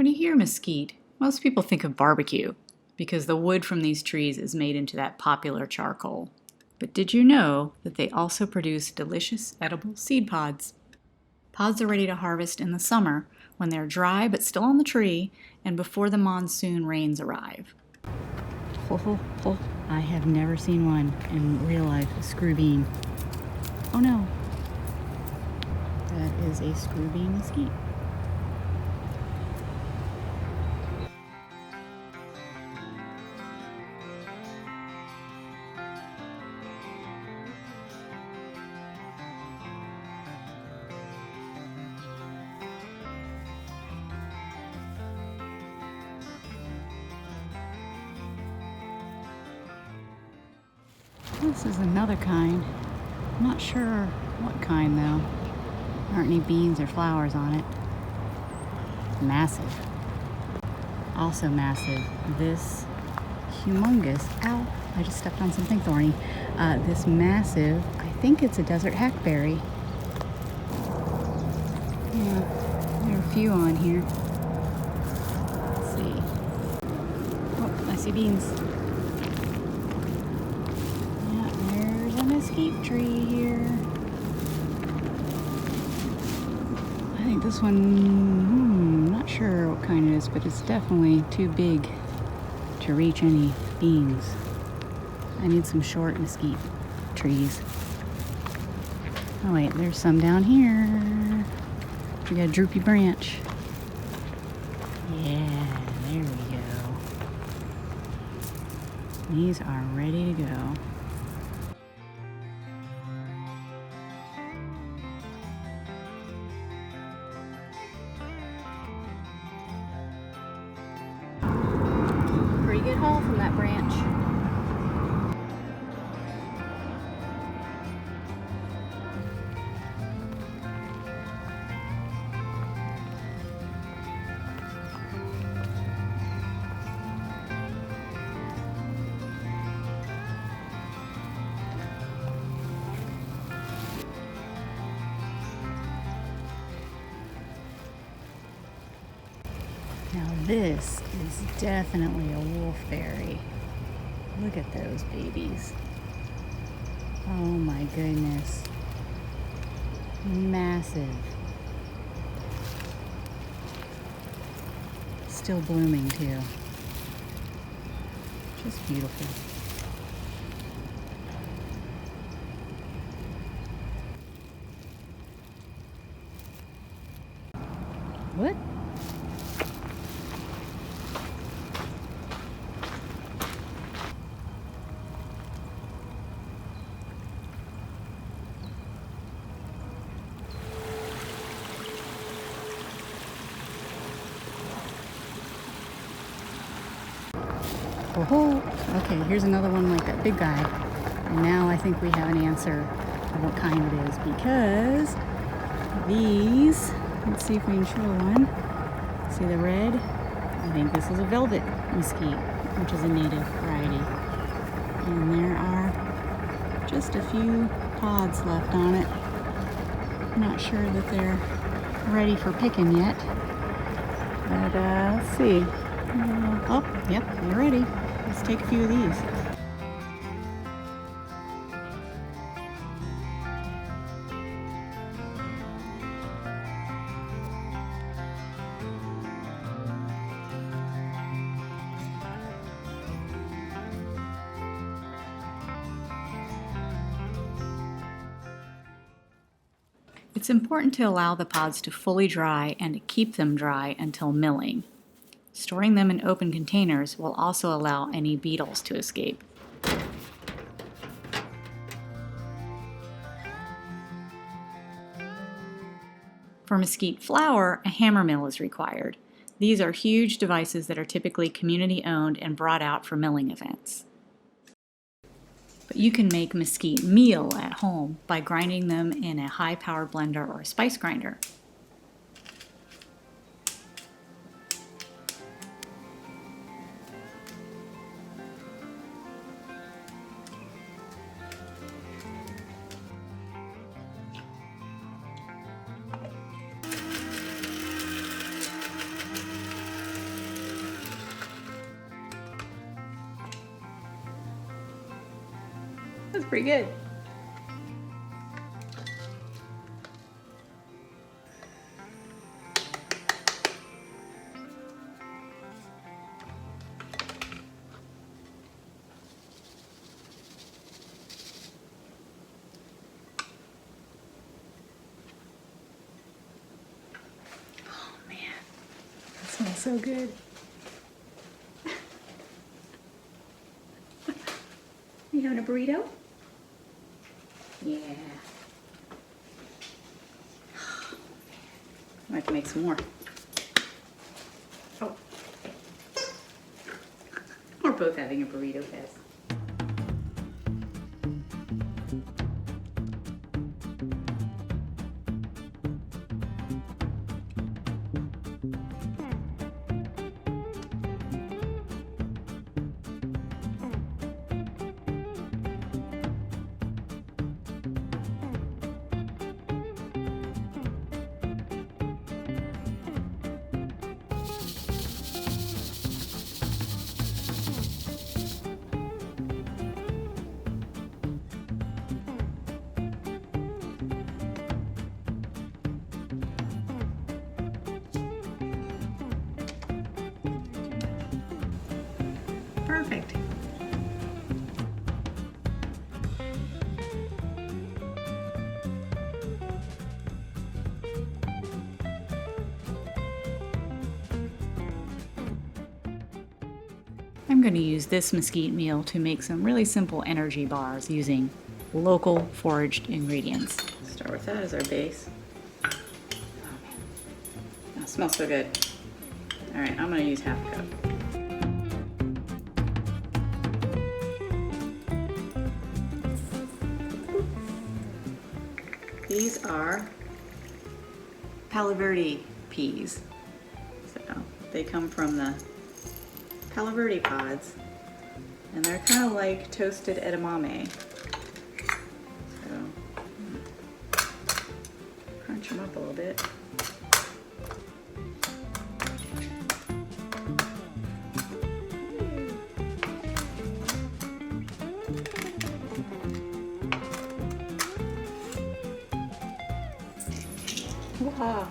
When you hear mesquite, most people think of barbecue because the wood from these trees is made into that popular charcoal. But did you know that they also produce delicious edible seed pods? Pods are ready to harvest in the summer when they're dry but still on the tree and before the monsoon rains arrive. I have never seen one in real life, a screw bean. Oh no, that is a screw bean mesquite. This is another kind. I'm not sure what kind though. There aren't any beans or flowers on it. Massive. Also massive. This humongous, ow, I just stepped on something thorny. This massive, I think it's a desert hackberry. Yeah, there are a few on here. Let's see. Oh, I see beans. Mesquite tree here. I think this one, not sure what kind it is, but it's definitely too big to reach any beans. I need some short mesquite trees. Oh wait, there's some down here. We got a droopy branch. Yeah, there we go. These are ready to go. Pretty good haul from that branch. Now this is definitely a wolfberry. Look at those babies. Oh my goodness. Massive. Still blooming too. Just beautiful. What? Oh, okay, here's another one like that big guy. And now I think we have an answer of what kind it is, because these, let's see if we can show one. See the red? I think this is a velvet mesquite, which is a native variety. And there are just a few pods left on it. Not sure that they're ready for picking yet. But let's see. Oh, yep, they're ready. Let's take a few of these. It's important to allow the pods to fully dry and to keep them dry until milling. Storing them in open containers will also allow any beetles to escape. For mesquite flour, a hammer mill is required. These are huge devices that are typically community owned and brought out for milling events. But you can make mesquite meal at home by grinding them in a high-powered blender or a spice grinder. That's pretty good. Oh man, that smells so good. You having a burrito? Yeah. I have to make some more. Oh. We're both having a burrito fest. Perfect. I'm going to use this mesquite meal to make some really simple energy bars using local foraged ingredients. Start with that as our base. Oh man, that smells so good. All right, I'm going to use half a cup. These are Palo Verde peas. So they come from the Palo Verde pods, and they're kind of like toasted edamame. So crunch them up a little bit. Wow.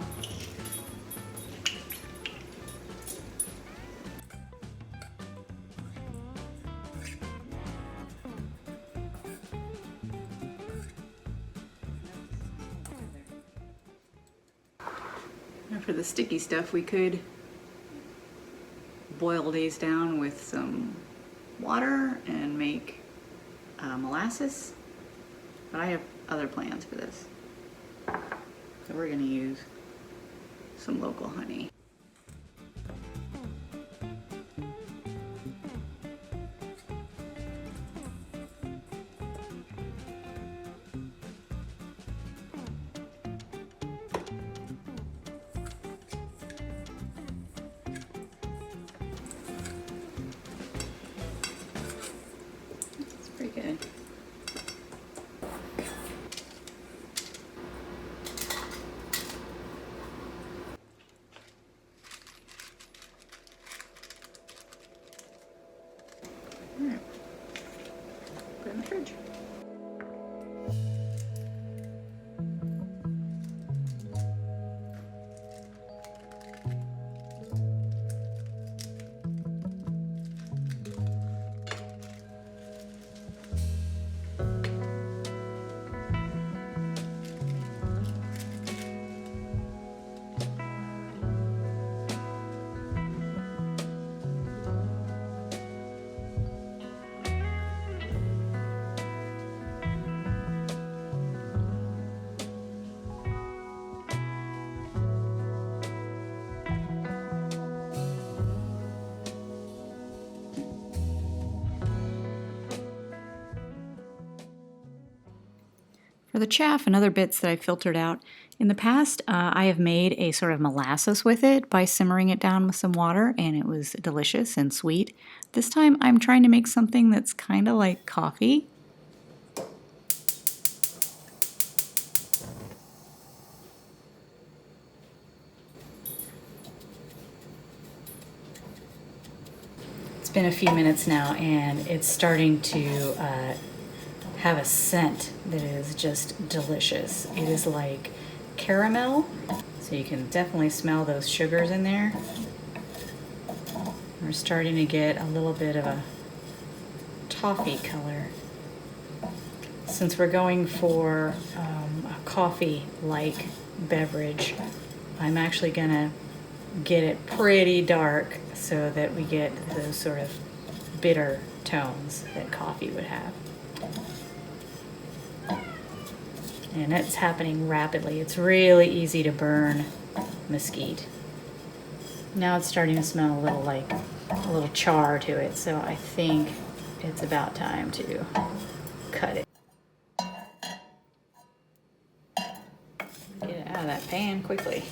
And for the sticky stuff, we could boil these down with some water and make molasses, but I have other plans for this. So we're going to use some local honey. That's pretty good. Alright, put it in the fridge. For the chaff and other bits that I filtered out, in the past I have made a sort of molasses with it by simmering it down with some water, and it was delicious and sweet. This time I'm trying to make something that's kind of like coffee. It's been a few minutes now and it's starting to have a scent that is just delicious. It is like caramel, so you can definitely smell those sugars in there. We're starting to get a little bit of a toffee color. Since we're going for a coffee-like beverage, I'm actually gonna get it pretty dark so that we get those sort of bitter tones that coffee would have. And it's happening rapidly. It's really easy to burn mesquite. Now it's starting to smell a little like a little char to it, so I think it's about time to cut it. Get it out of that pan quickly.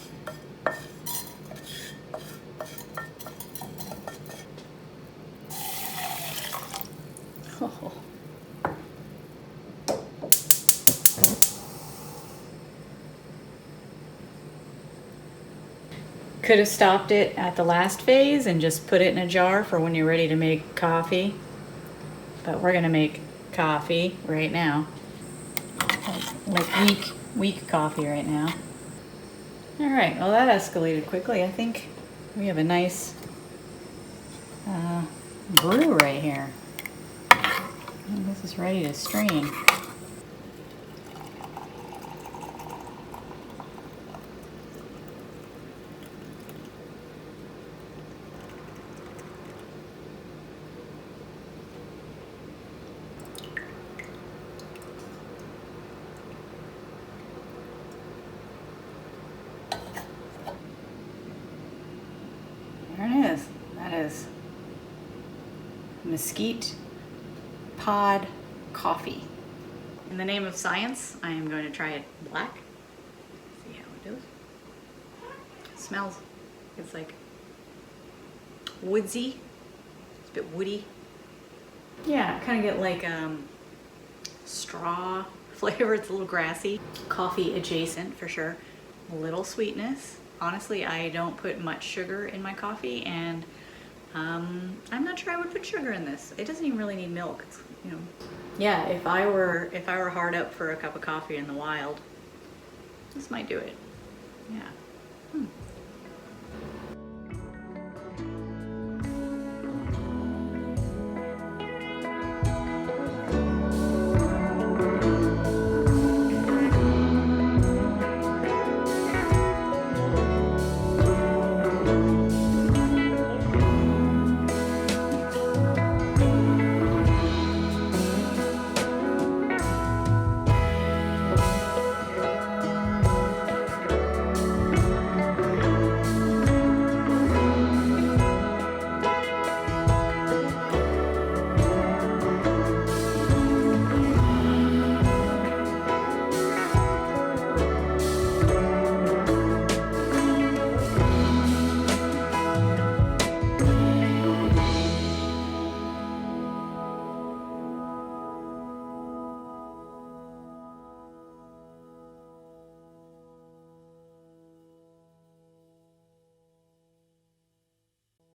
Oh. Could have stopped it at the last phase and just put it in a jar for when you're ready to make coffee. But we're gonna make coffee right now. Like weak coffee right now. All right, well that escalated quickly. I think we have a nice brew right here. And this is ready to stream. There it is. That is mesquite pod coffee. In the name of science, I am going to try it black. See how it goes. It smells. It's like woodsy. It's a bit woody. Yeah, I kind of get like straw flavor. It's a little grassy. Coffee adjacent for sure. A little sweetness. Honestly, I don't put much sugar in my coffee, and I'm not sure I would put sugar in this. It doesn't even really need milk. It's, you know. Yeah, if I were hard up for a cup of coffee in the wild, this might do it. Yeah.